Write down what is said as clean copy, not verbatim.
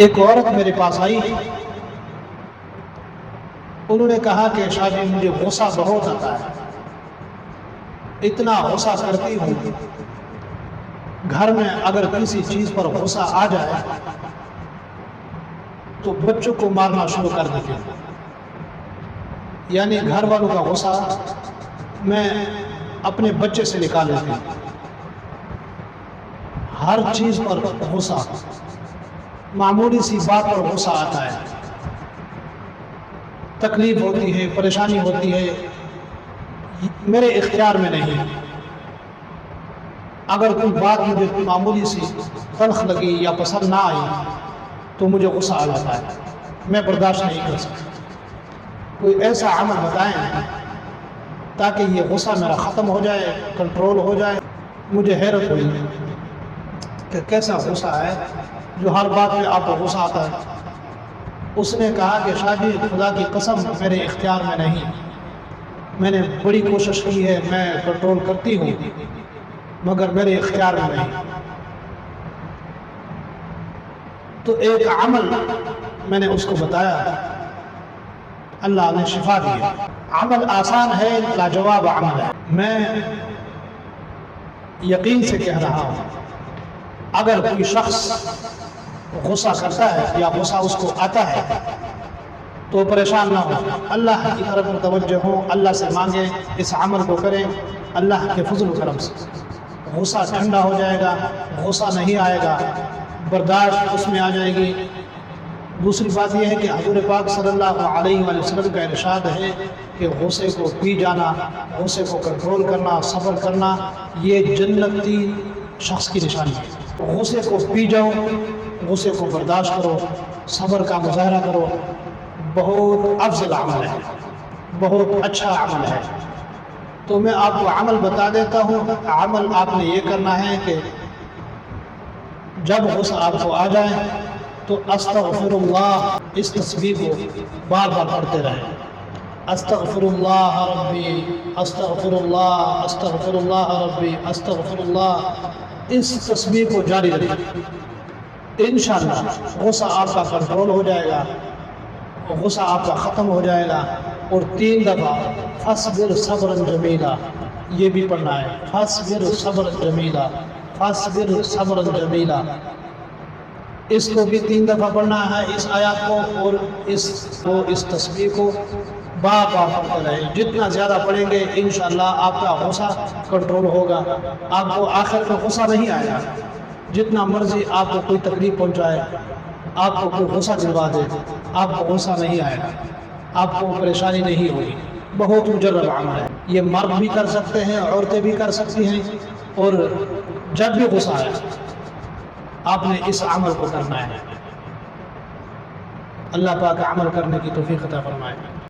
ایک عورت میرے پاس آئی، انہوں نے کہا کہ شاہ جی مجھے غصہ بہت آتا ہے، اتنا غصہ کرتی ہوں، گھر میں اگر کسی چیز پر غصہ آ جائے تو بچوں کو مارنا شروع کر دیتی ہوں، یعنی گھر والوں کا غصہ میں اپنے بچے سے نکال لیتی ہوں، ہر چیز پر غصہ، معمولی سی بات پر غصہ آتا ہے، تکلیف ہوتی ہے، پریشانی ہوتی ہے، میرے اختیار میں نہیں، اگر کوئی بات مجھے معمولی سی تلخ لگی یا پسند نہ آئی تو مجھے غصہ آ جاتا ہے، میں برداشت نہیں کر سکتا۔ کوئی ایسا عمل بتائیں تاکہ یہ غصہ میرا ختم ہو جائے، کنٹرول ہو جائے۔ مجھے حیرت ہوئی کہ کیسا غصہ ہے جو ہر بات میں آپ کو غصہ آتا ہے۔ اس نے کہا کہ شاہ جی خدا کی قسم میرے اختیار میں نہیں، میں نے بڑی کوشش کی ہے، میں کنٹرول کرتی ہوں مگر میرے اختیار میں نہیں۔ تو ایک عمل میں نے اس کو بتایا، اللہ نے شفا دی۔ عمل آسان ہے، لاجواب عمل ہے۔ میں یقین سے کہہ رہا ہوں، اگر کوئی شخص غصہ کرتا ہے یا غصہ اس کو آتا ہے تو پریشان نہ ہو، اللہ کی طرف متوجہ ہوں، اللہ سے مانگیں، اس عمل کو کریں، اللہ کے فضل و کرم سے غصہ ٹھنڈا ہو جائے گا، غصہ نہیں آئے گا، برداشت اس میں آ جائے گی۔ دوسری بات یہ ہے کہ حضور پاک صلی اللہ علیہ وآلہ وسلم کا ارشاد ہے کہ غصے کو پی جانا، غصے کو کنٹرول کرنا، صبر کرنا، یہ جنتی شخص کی نشانی ہے۔ غصے کو پی جاؤ، غصے کو برداشت کرو، صبر کا مظاہرہ کرو، بہت افضل عمل ہے، بہت اچھا عمل ہے۔ تو میں آپ کو عمل بتا دیتا ہوں۔ عمل آپ نے یہ کرنا ہے کہ جب غصہ آپ کو آ جائے تو استغفر اللہ، اس تسبیح کو بار بار پڑھتے رہیں، استغفر اللہ ربی، استغفر اللہ، استغفر اللہ ربی، استغفر اللہ، اس تسبیح کو جاری رکھیں۔ انشاءاللہ غصہ آپ کا کنٹرول ہو جائے گا، غصہ آپ کا ختم ہو جائے گا۔ اور 3 دفعہ فاصبر صبرا جمیلا، یہ بھی پڑھنا ہے، فاصبر صبرا جمیلا، فاصبر صبرا جمیلا، اس کو بھی 3 دفعہ پڑھنا ہے، اس آیات کو اور اس تسبیح کو بار بار پڑھتے رہیں۔ جتنا زیادہ پڑھیں گے انشاءاللہ آپ کا غصہ کنٹرول ہوگا، آپ کو آخر میں غصہ نہیں آئے گا۔ جتنا مرضی آپ کو کوئی تکلیف پہنچائے، آپ کو کوئی غصہ دلوا دے، آپ کو غصہ نہیں آئے گا، آپ کو پریشانی نہیں ہوگی۔ بہت مجرب عمل ہے، یہ مرد بھی کر سکتے ہیں، عورتیں بھی کر سکتی ہیں، اور جب بھی غصہ آئے آپ نے اس عمل کو کرنا ہے۔ اللہ پاک عمل کرنے کی توفیق عطا فرمائے۔